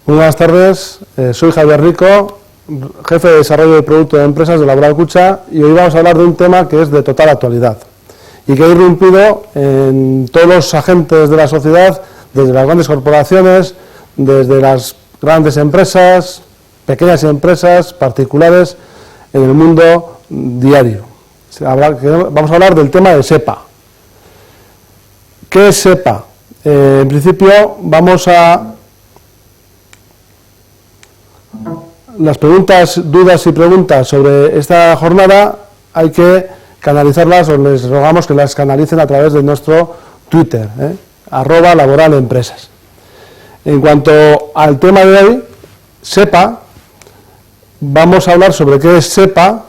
Muy buenas tardes, soy Javier Rico, jefe de desarrollo de producto de empresas de Laboral Kutxa, y hoy vamos a hablar de un tema que es de total actualidad y que ha irrumpido en todos los agentes de la sociedad, desde las grandes corporaciones, desde las grandes empresas, pequeñas empresas, particulares, en el mundo diario. Vamos a hablar del tema de SEPA. ¿Qué es SEPA? En principio vamos a... Las dudas y preguntas sobre esta jornada hay que canalizarlas, o les rogamos que las canalicen a través de nuestro Twitter, @laboralempresas. En cuanto al tema de hoy, SEPA, vamos a hablar sobre qué es SEPA,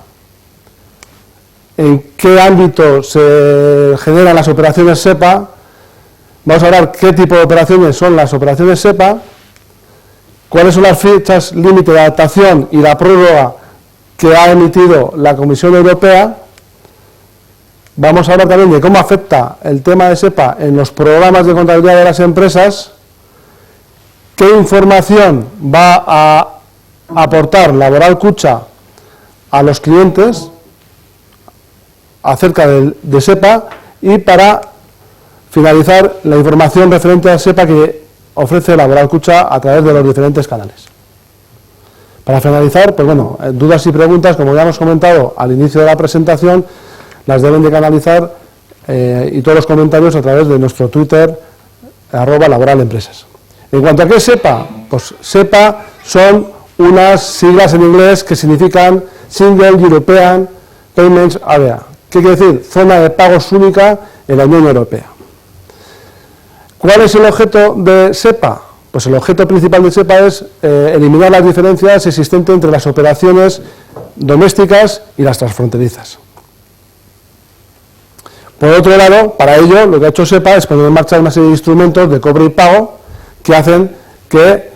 en qué ámbito se generan las operaciones SEPA, vamos a hablar qué tipo de operaciones son las operaciones SEPA, cuáles son las fechas límite de adaptación y la prórroga que ha emitido la Comisión Europea. Vamos a hablar también de cómo afecta el tema de SEPA en los programas de contabilidad de las empresas, qué información va a aportar Laboral Kutxa a los clientes acerca de SEPA, y para finalizar la información referente a SEPA que ofrece Laboral Kutxa a través de los diferentes canales. Para finalizar, pues bueno, dudas y preguntas, como ya hemos comentado al inicio de la presentación, las deben de canalizar y todos los comentarios a través de nuestro Twitter, @laboralempresas. En cuanto a qué es SEPA, pues SEPA son unas siglas en inglés que significan Single European Payments Area. ¿Qué quiere decir? Zona de pagos única en la Unión Europea. ¿Cuál es el objeto de SEPA? Pues el objeto principal de SEPA es eliminar las diferencias existentes entre las operaciones domésticas y las transfronterizas. Por otro lado, para ello, lo que ha hecho SEPA es poner en marcha una serie de instrumentos de cobro y pago que hacen que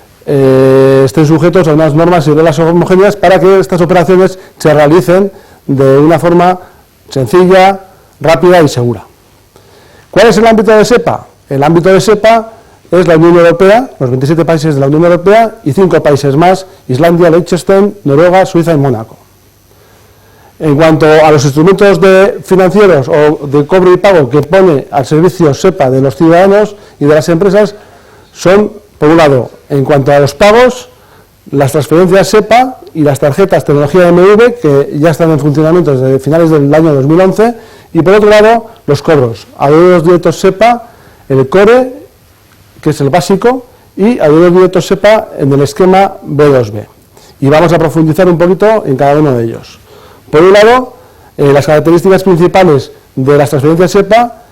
estén sujetos a unas normas y reglas homogéneas para que estas operaciones se realicen de una forma sencilla, rápida y segura. ¿Cuál es el ámbito de SEPA? El ámbito de SEPA es la Unión Europea, los 27 países de la Unión Europea y 5 países más: Islandia, Liechtenstein, Noruega, Suiza y Mónaco. En cuanto a los instrumentos financieros o de cobro y pago que pone al servicio SEPA de los ciudadanos y de las empresas, son, por un lado, en cuanto a los pagos, las transferencias SEPA y las tarjetas tecnología MV, que ya están en funcionamiento desde finales del año 2011, y por otro lado, los cobros, adeudos directos SEPA, el CORE, que es el básico, y adeudos directos SEPA en el esquema B2B. Y vamos a profundizar un poquito en cada uno de ellos. Por un lado, las características principales de las transferencias SEPA,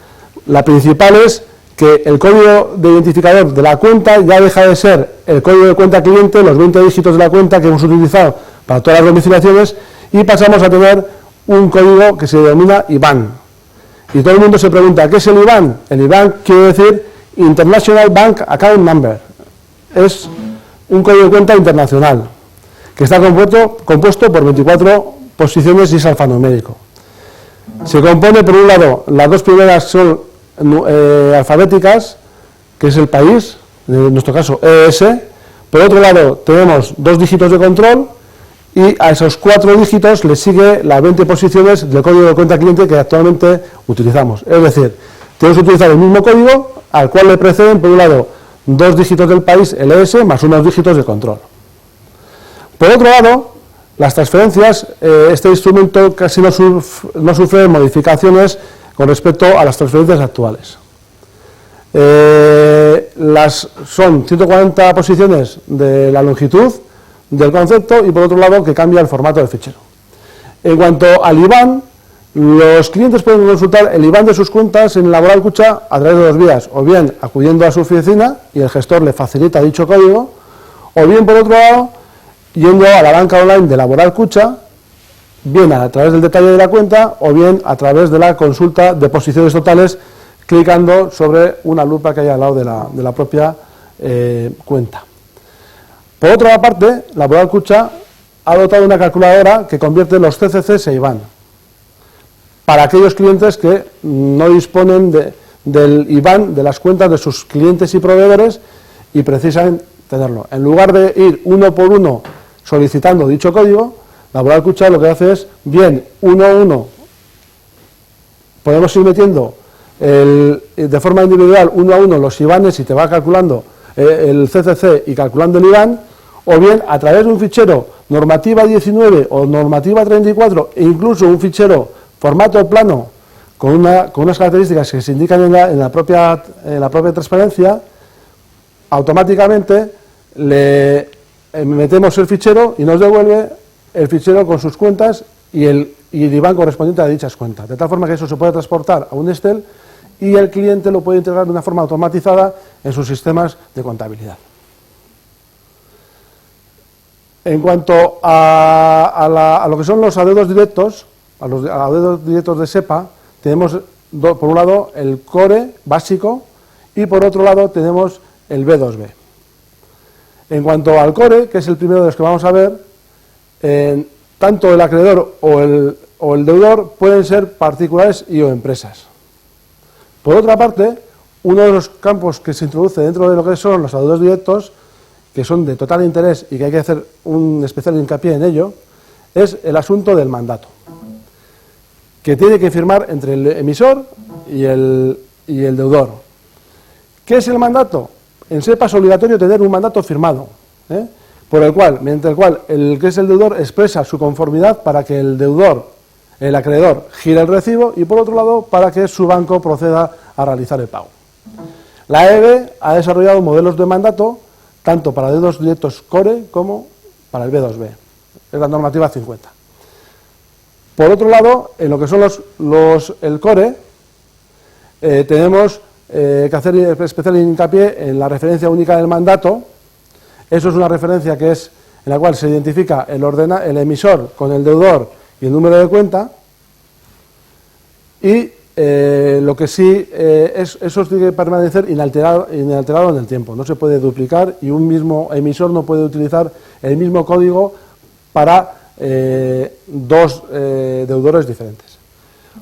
la principal es que el código de identificador de la cuenta ya deja de ser el código de cuenta cliente, los 20 dígitos de la cuenta que hemos utilizado para todas las domiciliaciones, y pasamos a tener un código que se denomina IBAN. Y todo el mundo se pregunta, ¿qué es el IBAN? El IBAN quiere decir International Bank Account Number. Es un código de cuenta internacional que está compuesto por 24 posiciones y es alfanumérico. Se compone, por un lado, las dos primeras son alfabéticas, que es el país, en nuestro caso ES. Por otro lado, tenemos 2 dígitos de control, y a esos 4 dígitos le sigue las 20 posiciones del código de cuenta cliente que actualmente utilizamos. Es decir, tenemos que utilizar el mismo código al cual le preceden, por un lado, 2 dígitos del país, el ES, más unos dígitos de control. Por otro lado, las transferencias, este instrumento casi no sufre modificaciones con respecto a las transferencias actuales. Son 140 posiciones de la longitud del concepto, y por otro lado que cambia el formato del fichero. En cuanto al IBAN, los clientes pueden consultar el IBAN de sus cuentas en Laboral Kutxa a través de 2 vías: o bien acudiendo a su oficina y el gestor le facilita dicho código, o bien por otro lado yendo a la banca online de Laboral Kutxa, bien a través del detalle de la cuenta o bien a través de la consulta de posiciones totales, clicando sobre una lupa que hay al lado de la propia cuenta. Por otra parte, Laboral Kutxa ha dotado una calculadora que convierte los CCCs en IBAN para aquellos clientes que no disponen del IBAN de las cuentas de sus clientes y proveedores y precisan tenerlo. En lugar de ir uno por uno solicitando dicho código, Laboral Kutxa lo que hace es, bien, uno a uno, podemos ir metiendo de forma individual, uno a uno, los IBANes y te va calculando el CCC y calculando el IBAN, o bien a través de un fichero normativa 19 o normativa 34 e incluso un fichero formato plano con unas características que se indican en la propia transparencia, automáticamente le metemos el fichero y nos devuelve el fichero con sus cuentas y el IBAN correspondiente a dichas cuentas, de tal forma que eso se puede transportar a un Excel y el cliente lo puede integrar de una forma automatizada en sus sistemas de contabilidad. En cuanto a lo que son los adeudos directos, a los adeudos directos de SEPA, tenemos por un lado el core básico y por otro lado tenemos el B2B. En cuanto al core, que es el primero de los que vamos a ver, tanto el acreedor o el deudor pueden ser particulares y o empresas. Por otra parte, uno de los campos que se introduce dentro de lo que son los adeudos directos, que son de total interés y que hay que hacer un especial hincapié en ello, es el asunto del mandato, que tiene que firmar entre el emisor y el deudor. ¿Qué es el mandato? En SEPA es obligatorio tener un mandato firmado, mediante el cual el que es el deudor expresa su conformidad para que el deudor, el acreedor, gire el recibo y por otro lado para que su banco proceda a realizar el pago. La EBE ha desarrollado modelos de mandato tanto para adeudos directos core como para el B2B. Es la normativa 50. Por otro lado, en lo que son el core, tenemos que hacer especial hincapié en la referencia única del mandato. Eso es una referencia que es en la cual se identifica el emisor con el deudor y el número de cuenta, y lo que sí, eso tiene que permanecer inalterado en el tiempo, no se puede duplicar y un mismo emisor no puede utilizar el mismo código para dos deudores diferentes.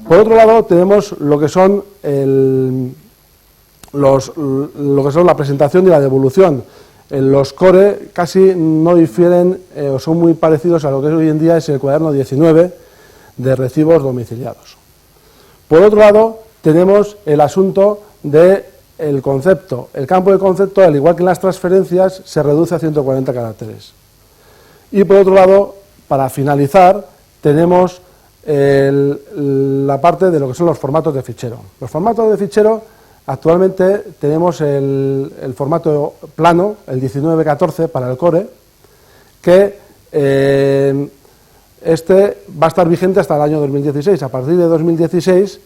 Por otro lado, tenemos lo que son la presentación y la devolución. Los core casi no difieren o son muy parecidos a lo que hoy en día es el cuaderno 19 de recibos domiciliados. Por otro lado, tenemos el asunto del concepto. El campo de concepto, al igual que en las transferencias, se reduce a 140 caracteres. Y por otro lado, para finalizar, tenemos la parte de lo que son los formatos de fichero. Los formatos de fichero, actualmente tenemos el formato plano, el 1914 para el core, que este va a estar vigente hasta el año 2016. A partir de 2016,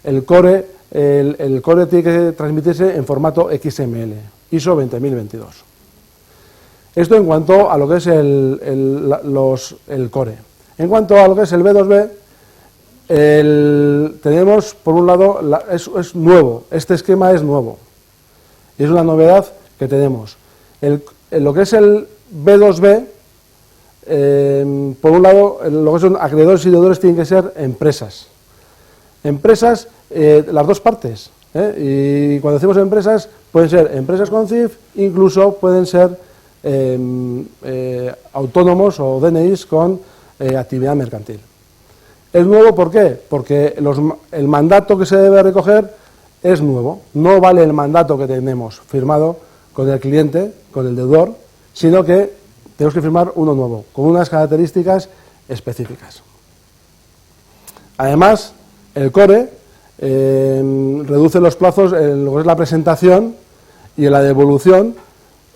el core tiene que transmitirse en formato XML, ISO 20022. Esto en cuanto a lo que es el core. En cuanto a lo que es el B2B, tenemos, por un lado, es nuevo, este esquema es nuevo, y es una novedad que tenemos. Lo que es el B2B, por un lado, lo que son acreedores y deudores tienen que ser empresas. Empresas, las dos partes, y cuando decimos empresas, pueden ser empresas con CIF, incluso pueden ser autónomos o DNIs con actividad mercantil. ¿Es nuevo por qué? Porque el mandato que se debe recoger es nuevo, no vale el mandato que tenemos firmado con el cliente, con el deudor, sino que tenemos que firmar uno nuevo, con unas características específicas. Además, el core reduce los plazos en lo que es la presentación y en la devolución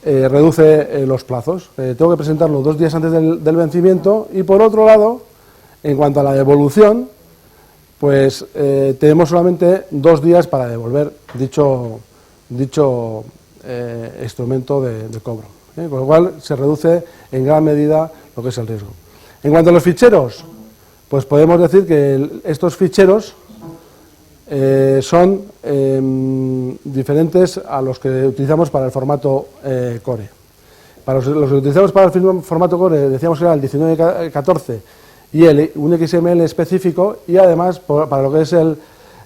reduce los plazos. Tengo que presentarlo 2 días antes del vencimiento y por otro lado, en cuanto a la devolución, pues tenemos solamente 2 días para devolver dicho instrumento de cobro. Con lo cual se reduce en gran medida lo que es el riesgo. En cuanto a los ficheros, pues podemos decir que estos ficheros son diferentes a los que utilizamos para el formato core. Para los que utilizamos para el formato core decíamos que era el 1914 y un XML específico, y además para lo que es el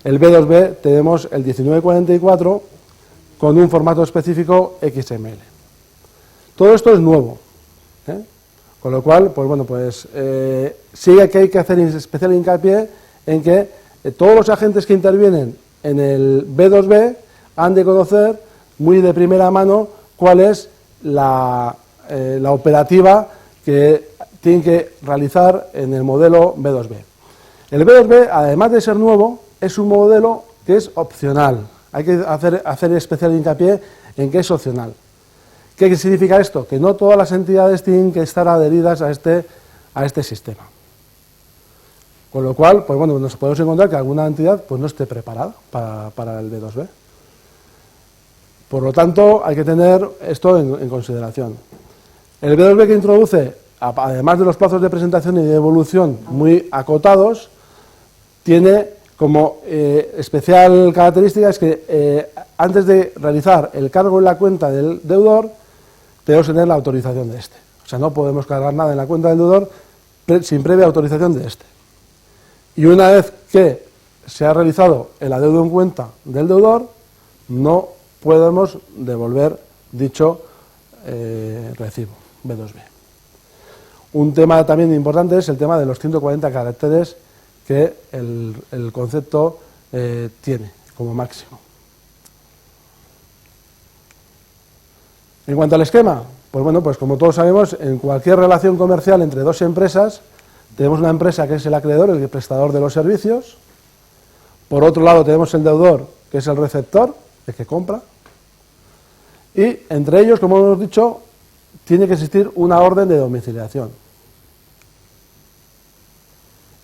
B2B tenemos el 1944 con un formato específico XML. Todo esto es nuevo, ¿eh? Con lo cual, pues bueno, pues sí que hay que hacer especial hincapié en que todos los agentes que intervienen en el B2B han de conocer muy de primera mano cuál es la operativa que tienen que realizar en el modelo B2B. El B2B, además de ser nuevo, es un modelo que es opcional. Hay que hacer especial hincapié en que es opcional. ¿Qué significa esto? Que no todas las entidades tienen que estar adheridas a este sistema. Con lo cual, pues bueno, nos podemos encontrar que alguna entidad pues no esté preparada para el B2B. Por lo tanto, hay que tener esto en consideración. El B2B que introduce, además de los plazos de presentación y de devolución muy acotados, tiene como especial característica es que antes de realizar el cargo en la cuenta del deudor, tenemos que tener la autorización de este. O sea, no podemos cargar nada en la cuenta del deudor sin previa autorización de este. Y una vez que se ha realizado el adeudo en cuenta del deudor, no podemos devolver dicho recibo B2B. Un tema también importante es el tema de los 140 caracteres que el concepto tiene como máximo. En cuanto al esquema, pues bueno, pues como todos sabemos, en cualquier relación comercial entre dos empresas, tenemos una empresa que es el acreedor, el prestador de los servicios. Por otro lado tenemos el deudor, que es el receptor, el que compra. Y entre ellos, como hemos dicho, tiene que existir una orden de domiciliación.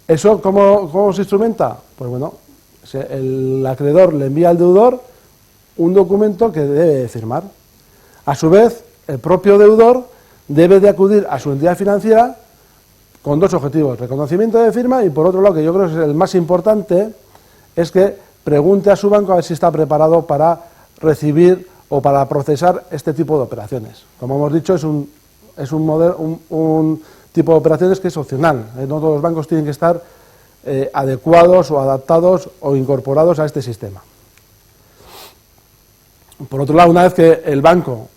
¿Eso cómo se instrumenta? Pues bueno, el acreedor le envía al deudor un documento que debe firmar. A su vez, el propio deudor debe de acudir a su entidad financiera con dos objetivos: reconocimiento de firma y, por otro lado, que yo creo que es el más importante, es que pregunte a su banco a ver si está preparado para recibir o para procesar este tipo de operaciones. Como hemos dicho, es un tipo de operaciones que es opcional. No todos los bancos tienen que estar adecuados o adaptados o incorporados a este sistema. Por otro lado, una vez que el banco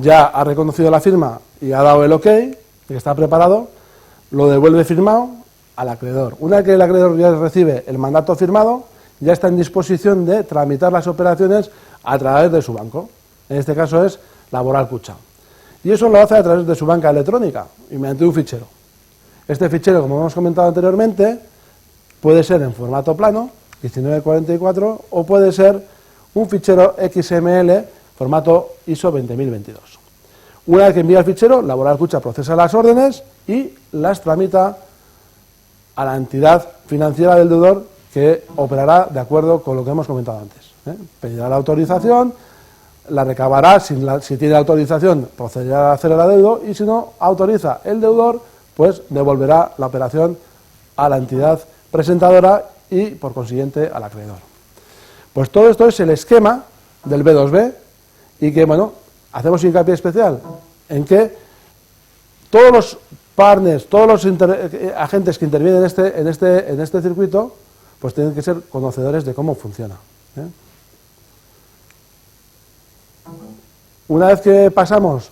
ya ha reconocido la firma y ha dado el OK, que está preparado, lo devuelve firmado al acreedor. Una vez que el acreedor ya recibe el mandato firmado, ya está en disposición de tramitar las operaciones a través de su banco. En este caso es Laboral Kutxa. Y eso lo hace a través de su banca electrónica y mediante un fichero. Este fichero, como hemos comentado anteriormente, puede ser en formato plano, 1944, o puede ser un fichero XML, formato ISO 20022. Una vez que envía el fichero, Laboral Kutxa procesa las órdenes y las tramita a la entidad financiera del deudor, que operará de acuerdo con lo que hemos comentado antes. Pedirá la autorización, la recabará, si tiene autorización procederá a hacer el adeudo, y si no autoriza el deudor, pues devolverá la operación a la entidad presentadora y, por consiguiente, al acreedor. Pues todo esto es el esquema del B2B, y que, bueno, hacemos hincapié especial en que todos los partners, todos los agentes que intervienen en este circuito, pues tienen que ser conocedores de cómo funciona. Una vez que pasamos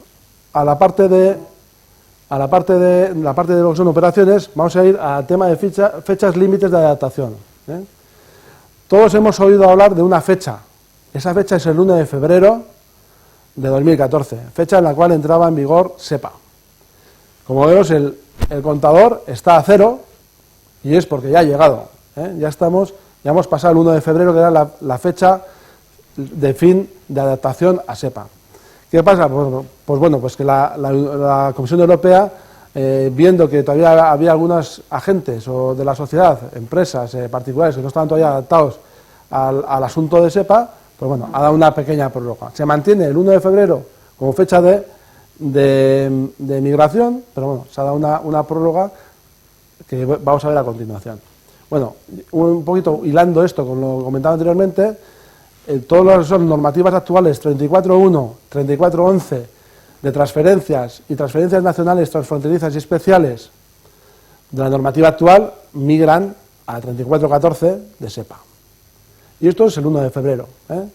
a la parte de lo que son operaciones, vamos a ir al tema de fechas límites de adaptación. Todos hemos oído hablar de una fecha. Esa fecha es el 1 de febrero de 2014, fecha en la cual entraba en vigor SEPA. Como vemos, el contador está a cero, y es porque ya ha llegado. Ya hemos pasado el 1 de febrero, que era la fecha de fin de adaptación a SEPA. ¿Qué pasa? Pues que la Comisión Europea, viendo que todavía había algunos agentes o de la sociedad, empresas particulares que no estaban todavía adaptados al asunto de SEPA, pues bueno, ha dado una pequeña prórroga. Se mantiene el 1 de febrero como fecha de migración, pero bueno, se ha dado una prórroga que vamos a ver a continuación. Bueno, un poquito hilando esto con lo comentado anteriormente, todas las normativas actuales 34.1, 34.11 de transferencias y transferencias nacionales, transfronterizas y especiales de la normativa actual migran a 34.14 de SEPA. Y esto es el 1 de febrero.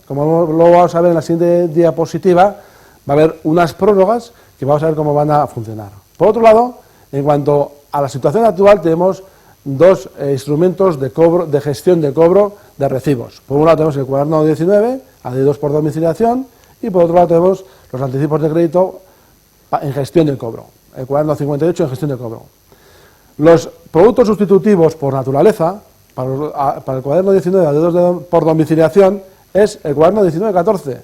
Como lo vamos a ver en la siguiente diapositiva, va a haber unas prórrogas que vamos a ver cómo van a funcionar. Por otro lado, en cuanto a la situación actual, tenemos dos instrumentos de gestión de cobro de recibos. Por un lado tenemos el cuaderno 19, adheridos por domiciliación, y por otro lado tenemos los anticipos de crédito en gestión de cobro, el cuaderno 58 en gestión de cobro. Los productos sustitutivos por naturaleza, para el cuaderno 19 de adeudos por domiciliación, es el cuaderno 1914,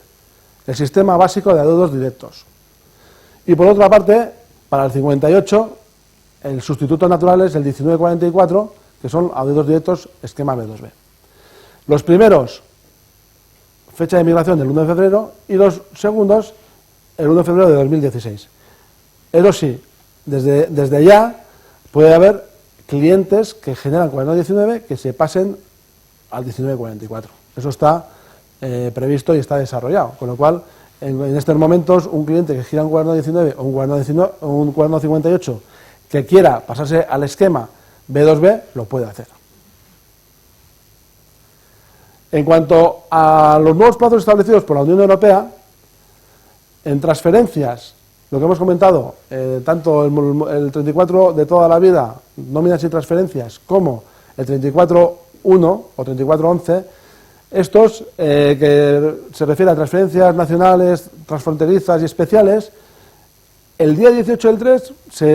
el sistema básico de adeudos directos. Y por otra parte, para el 58, el sustituto natural es el 1944, que son adeudos directos esquema B2B. Los primeros, fecha de migración el 1 de febrero, y los segundos, el 1 de febrero de 2016. Eso sí, desde ya puede haber clientes que generan cuaderno 19 que se pasen al 1944. Eso está previsto y está desarrollado, con lo cual en estos momentos un cliente que gira un cuaderno 19 o un cuaderno 58 que quiera pasarse al esquema B2B lo puede hacer. En cuanto a los nuevos plazos establecidos por la Unión Europea, en transferencias, lo que hemos comentado, tanto el 34 de toda la vida, nóminas y transferencias, como el 34.1 o 34.11, estos que se refieren a transferencias nacionales, transfronterizas y especiales, el día 18 del 3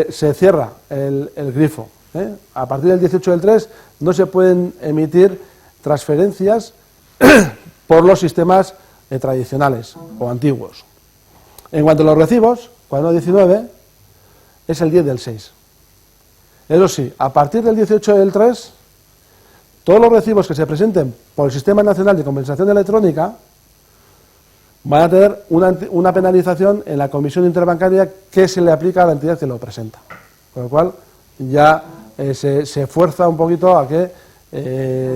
se cierra el grifo. A partir del 18 del 3 no se pueden emitir transferencias por los sistemas tradicionales o antiguos. En cuanto a los recibos, cuaderno 19 es el 10 del 6. Eso sí, a partir del 18 del 3, todos los recibos que se presenten por el Sistema Nacional de Compensación Electrónica van a tener una penalización en la comisión interbancaria que se le aplica a la entidad que lo presenta. Con lo cual ya se fuerza un poquito a que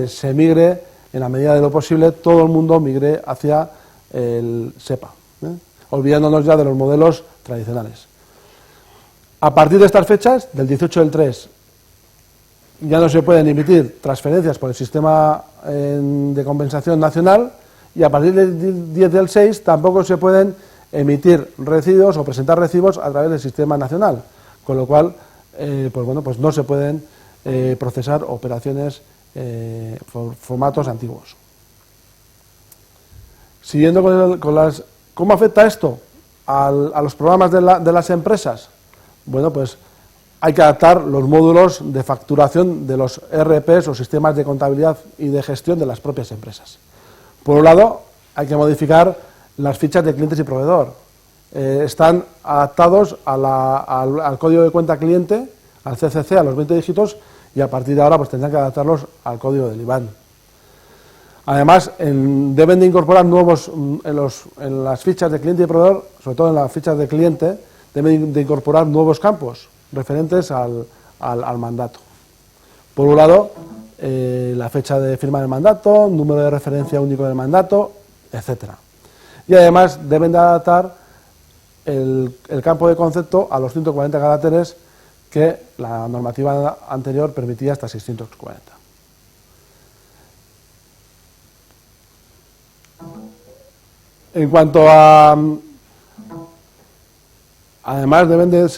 se migre, en la medida de lo posible, todo el mundo migre hacia el SEPA, olvidándonos ya de los modelos tradicionales. A partir de estas fechas, del 18 del 3, ya no se pueden emitir transferencias por el sistema de compensación nacional, y a partir del 10 del 6 tampoco se pueden emitir recibos o presentar recibos a través del sistema nacional, con lo cual pues no se pueden procesar operaciones por formatos antiguos. Siguiendo con las... ¿Cómo afecta esto a los programas de las empresas? Bueno, pues hay que adaptar los módulos de facturación de los ERPs o sistemas de contabilidad y de gestión de las propias empresas. Por un lado, hay que modificar las fichas de clientes y proveedor. Están adaptados al código de cuenta cliente, al CCC, a los 20 dígitos, y a partir de ahora pues tendrán que adaptarlos al código del IBAN. Además, deben de incorporar nuevos, en las fichas de cliente y proveedor, sobre todo en las fichas de cliente, deben de incorporar nuevos campos referentes al mandato. Por un lado, la fecha de firma del mandato, número de referencia único del mandato, etcétera. Y además deben de adaptar el campo de concepto a los 140 caracteres que la normativa anterior permitía hasta 640. En cuanto a... Además,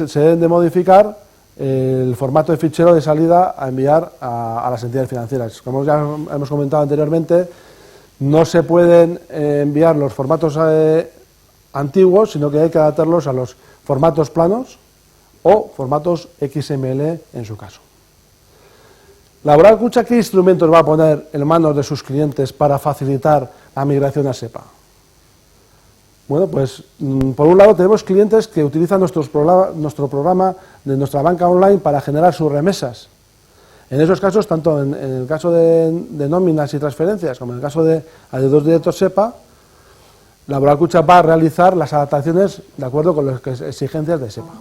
se deben de modificar el formato de fichero de salida a enviar a las entidades financieras. Como ya hemos comentado anteriormente, no se pueden enviar los formatos antiguos, sino que hay que adaptarlos a los formatos planos o formatos XML en su caso. Laboral Kutxa, ¿qué instrumentos va a poner en manos de sus clientes para facilitar la migración a SEPA? Bueno, pues por un lado tenemos clientes que utilizan nuestro programa de nuestra banca online para generar sus remesas. En esos casos, tanto en el caso de nóminas y transferencias como en el caso de adeudos directos SEPA, Laboral Kutxa va a realizar las adaptaciones de acuerdo con las exigencias de SEPA.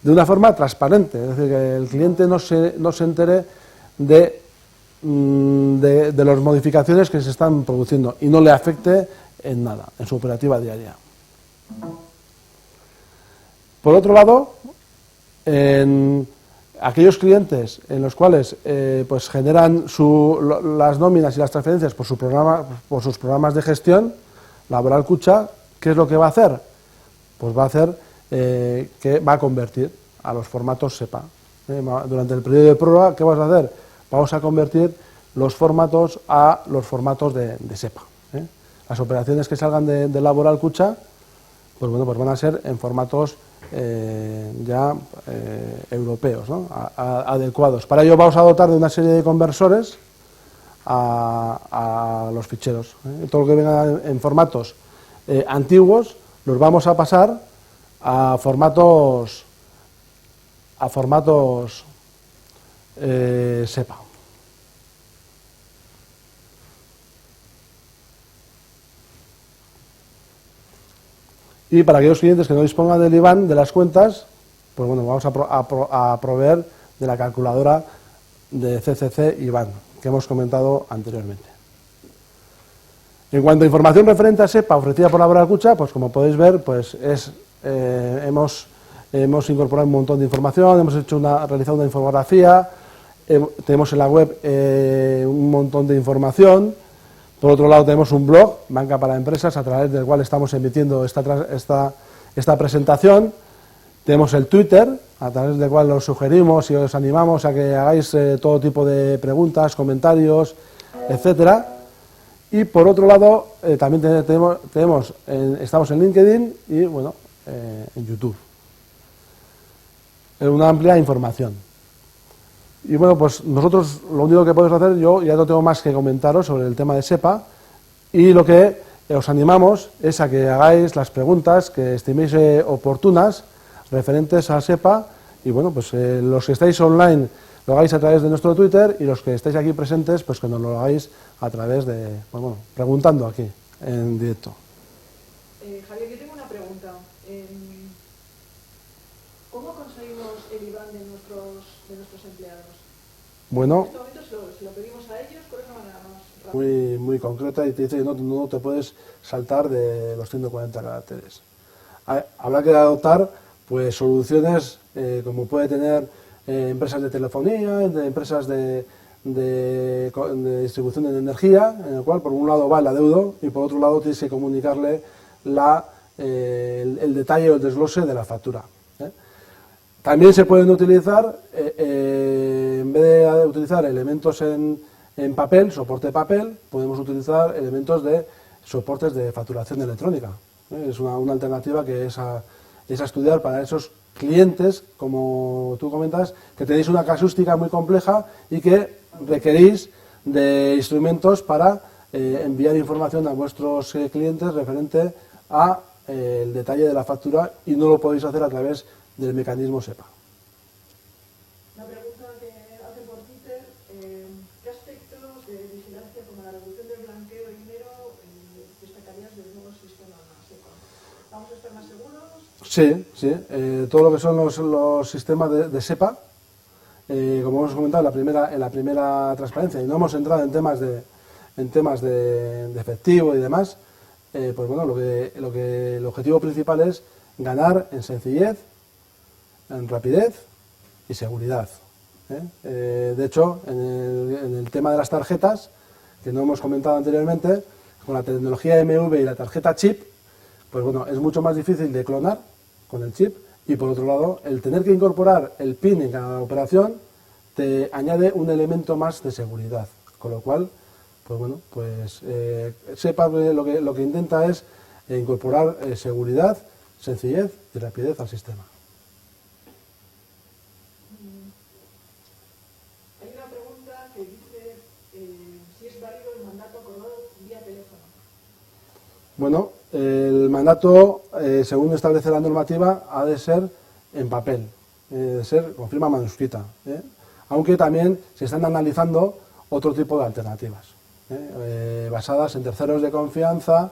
De una forma transparente, es decir, que el cliente no se entere de las modificaciones que se están produciendo y no le afecte en nada, en su operativa diaria. Por otro lado, en aquellos clientes en los cuales pues generan las nóminas y las transferencias por sus programas de gestión, Laboral Kutxa, ¿qué es lo que va a hacer? Pues va a hacer que va a convertir a los formatos SEPA. Durante el periodo de prórroga, ¿qué vas a hacer? Vamos a convertir los formatos a los formatos de SEPA. Las operaciones que salgan de Laboral Kutxa, pues bueno, pues van a ser en formatos europeos, ¿no? Adecuados. Para ello vamos a dotar de una serie de conversores a los ficheros. Todo lo que venga en formatos antiguos los vamos a pasar a formatos SEPA. Y para aquellos clientes que no dispongan del IBAN de las cuentas, pues bueno, vamos a proveer de la calculadora de CCC IBAN que hemos comentado anteriormente. En cuanto a información referente a SEPA ofrecida por Laboral Kutxa, pues como podéis ver, pues hemos incorporado un montón de información, hemos realizado una infografía, tenemos en la web un montón de información. Por otro lado tenemos un blog, Banca para Empresas, a través del cual estamos emitiendo esta presentación. Tenemos el Twitter, a través del cual os sugerimos y os animamos a que hagáis todo tipo de preguntas, comentarios, etcétera. Y por otro lado, también estamos en LinkedIn y bueno, en YouTube. Es una amplia información. Y bueno, pues nosotros lo único que podemos hacer, yo ya no tengo más que comentaros sobre el tema de SEPA, y lo que os animamos es a que hagáis las preguntas que estiméis oportunas referentes a SEPA, y bueno, pues los que estáis online lo hagáis a través de nuestro Twitter, y los que estáis aquí presentes, pues que nos lo hagáis a través de, pues bueno, preguntando aquí en directo. Javier, yo tengo una pregunta. ¿Cómo conseguimos el IBAN de nuestros empleados? Bueno, En este momento se lo pedimos a ellos, ¿cuál es la manera más rápida? muy concreta, y te dice que no te puedes saltar de los 140 caracteres. Habrá que adoptar pues soluciones como puede tener empresas de telefonía, empresas de distribución de energía, en el cual por un lado va el adeudo y por otro lado tienes que comunicarle el detalle o el desglose de la factura. También se pueden utilizar, en vez de utilizar elementos en papel, soporte de papel, podemos utilizar elementos de soportes de facturación electrónica. Es una alternativa que es a estudiar para esos clientes, como tú comentas, que tenéis una casuística muy compleja y que requerís de instrumentos para enviar información a vuestros clientes referente a el detalle de la factura, y no lo podéis hacer a través del mecanismo SEPA. Una pregunta que hace por Twitter, ¿qué aspectos de vigilancia como la reducción del blanqueo de dinero destacarías del nuevo sistema SEPA? ¿Vamos a estar más seguros? Sí. Todo lo que son los sistemas de SEPA, como hemos comentado en la primera transparencia, y no hemos entrado en temas de efectivo y demás, pues bueno, el objetivo principal es ganar en sencillez, en rapidez y seguridad. De hecho, en el tema de las tarjetas, que no hemos comentado anteriormente, con la tecnología MV y la tarjeta chip, pues bueno, es mucho más difícil de clonar con el chip, y por otro lado, el tener que incorporar el PIN en cada operación te añade un elemento más de seguridad, con lo cual, pues bueno, pues SEPA lo que intenta es incorporar seguridad, sencillez y rapidez al sistema. Hay una pregunta que dice si es válido el mandato acordado vía teléfono. Bueno, el mandato, según establece la normativa, ha de ser en papel, de ser con firma manuscrita, aunque también se están analizando otro tipo de alternativas, basadas en terceros de confianza,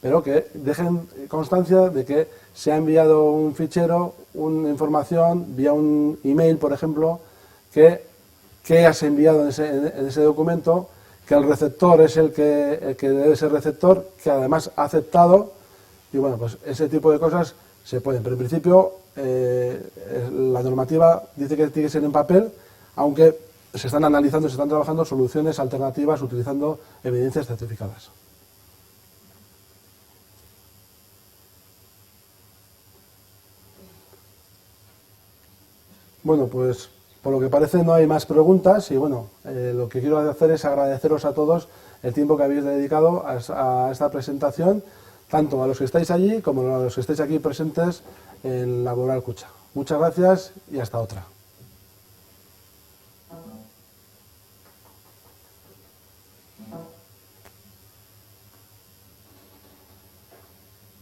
pero que dejen constancia de que se ha enviado un fichero, una información, vía un email, por ejemplo, que has enviado en ese documento, que el receptor es el que debe ser receptor, que además ha aceptado, y bueno, pues ese tipo de cosas se pueden. Pero en principio la normativa dice que tiene que ser en papel, aunque se están analizando, se están trabajando soluciones alternativas utilizando evidencias certificadas. Bueno, pues por lo que parece no hay más preguntas y bueno, lo que quiero hacer es agradeceros a todos el tiempo que habéis dedicado a esta presentación, tanto a los que estáis allí como a los que estáis aquí presentes en Laboral Kutxa. Muchas gracias y hasta otra.